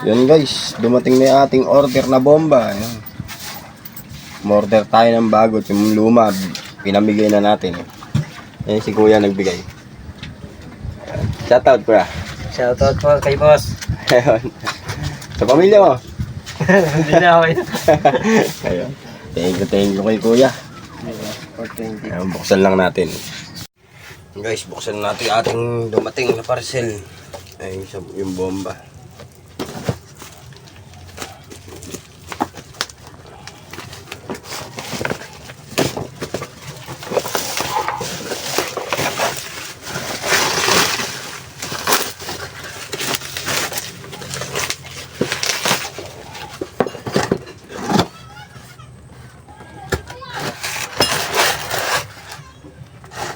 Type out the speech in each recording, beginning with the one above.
Yun guys, dumating na yung ating order na bomba. Ayan. Order tayo ng bago. Yung luma, pinamigay na natin. Ayan si kuya nagbigay. Shoutout kuya. Shoutout po kay boss. Ayan. Sa pamilya mo. Hindi na ako yun. Ayan. Thank you kay kuya. Ayan, buksan lang natin. Guys, buksan natin ating dumating na parcel. Ayun yung bomba.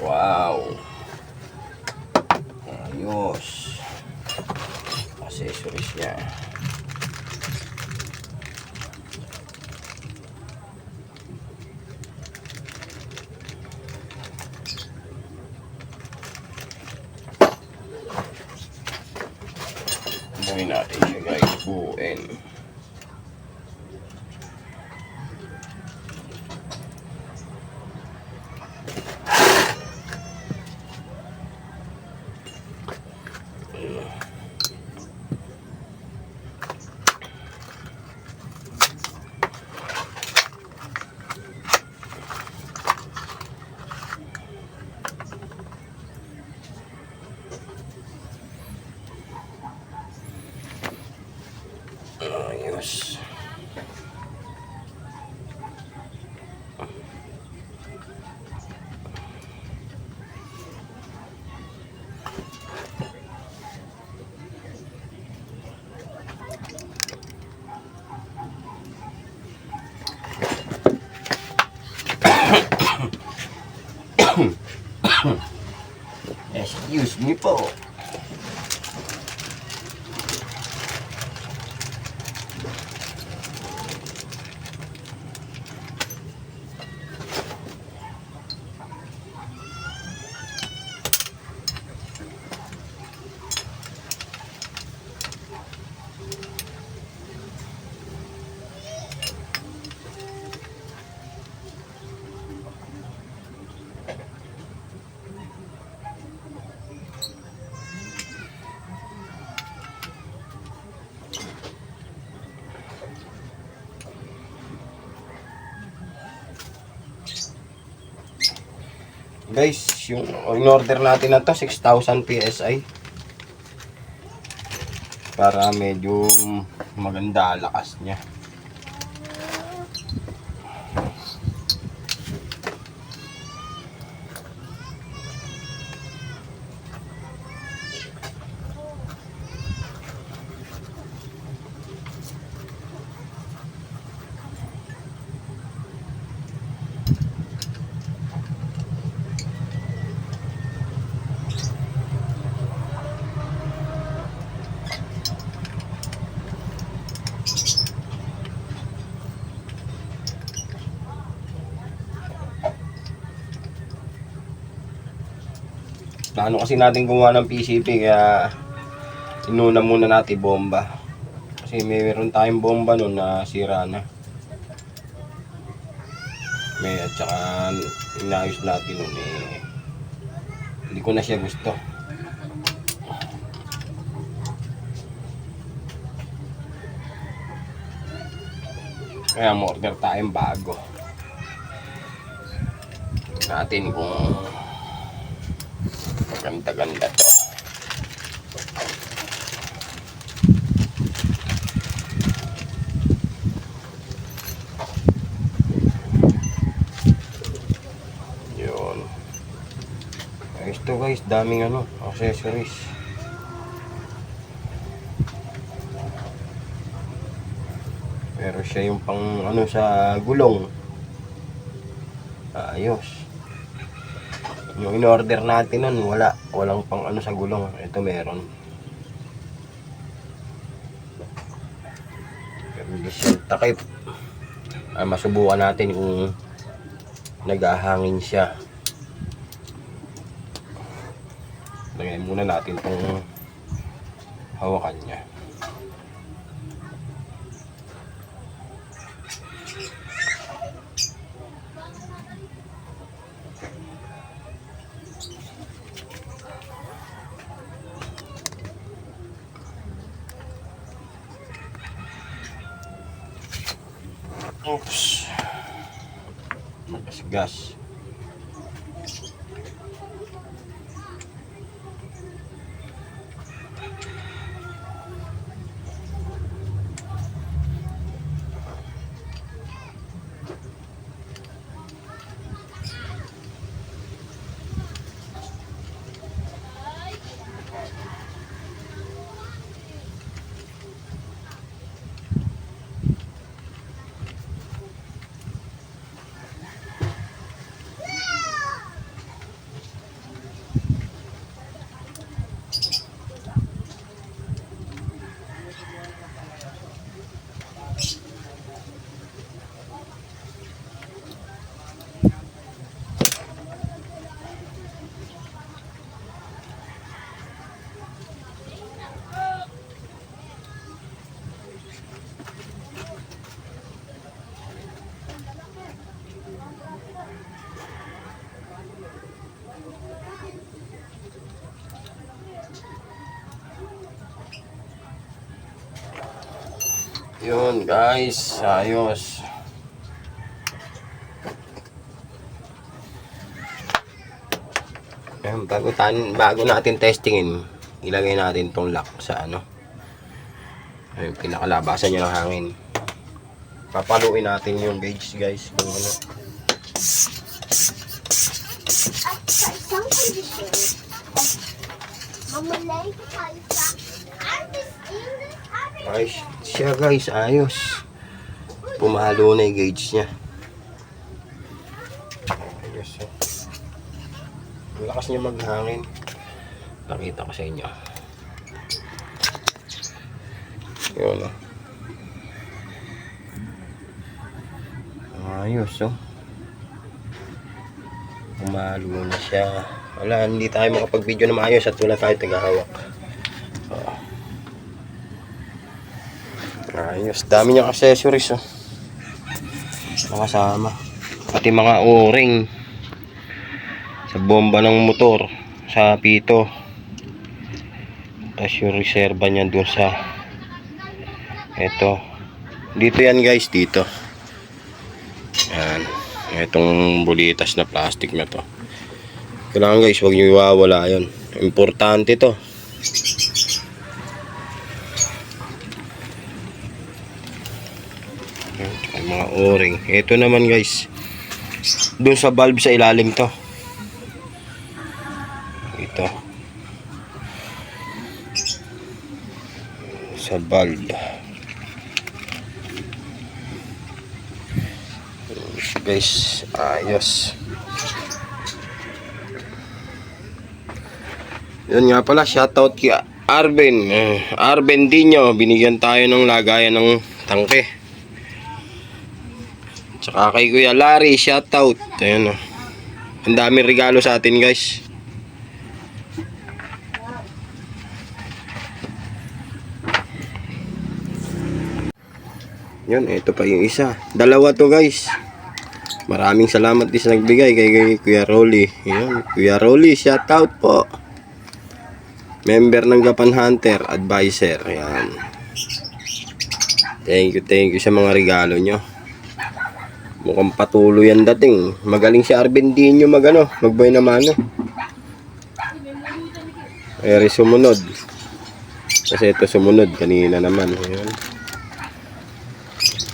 Wow. Ayos. Accessories niya. Buuin natin siya guys. Buuin. Ayos. Excuse me po. Guys, yung in-order natin na to 6,000 PSI. Para medyo maganda lakas niya. Plano kasi natin gumawa ng PCP kaya inuna muna natin bomba. Kasi mayroon tayong bomba nun na sira na. At saka inayos natin nun hindi ko na siya gusto. Kaya order tayong bago. Natin kung ganda-ganda to. Yun. Ayos to guys, daming accessories. Pero siya yung pang sa gulong. Ayos. Yung in-order natin nun, walang pang sa gulong. Ito meron. Pero yung takip. Masubukan natin kung naghahangin siya. Lagay muna natin itong hawakan niya. Oops. Magasgas. Yun guys, ayos. Ayan, bago natin testingin, ilagay natin tong lock sa ano. Ayun, pinakalabasan niya ng hangin. Papaluin natin yung gauge guys. Kung ano. At sa isang kondisyon, mamulay ko tayo sa Artist English Avenue. Ayos siya guys, ayos. Pumalo na yung gauge niya. Ayos. Ang lakas niya maghangin. Nakita ko sa inyo. Yun o. Ayos o. Pumalo na siya. Wala, hindi tayo makapag-video na maayos at wala tayo tagahawak. Ayos, dami niyang accessories oh. Nakasama. Pati mga o-ring sa bomba ng motor, sa pito. Tapos yung reserva niya dun sa eto. Dito yan guys, dito. Yan. Etong bulitas na plastic na to. Kailangan guys, huwag niyo iwawala yun. Importante to. Mga o-ring. Ito naman guys, doon sa valve sa ilalim to. Ito sa valve. Guys, ayos. Yun nga pala, shoutout kay Arben. Arben Dino, binigyan tayo ng lagayan ng tangke. Tsaka kay Kuya Larry, shoutout. Ayan o. Ang daming regalo sa atin guys. Yun, ito pa yung isa. Dalawa to guys. Maraming salamat din sa nagbigay kay Kuya Rolly. Yun, Kuya Rolly, shoutout po. Member ng Gapan Hunter, advisor. Ayan. Thank you sa mga regalo nyo. Mukhang patuloy ang dating. Magaling si Arbentinho magbay na mano. Eri sumunod. Kasi ito sumunod kanina naman. Ayan.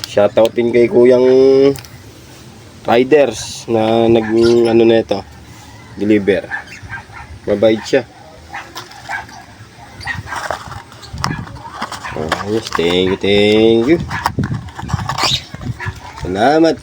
Shoutout din kay Kuyang Riders na na ito. Deliver. Mabait siya. Ayos, thank you. Salamat.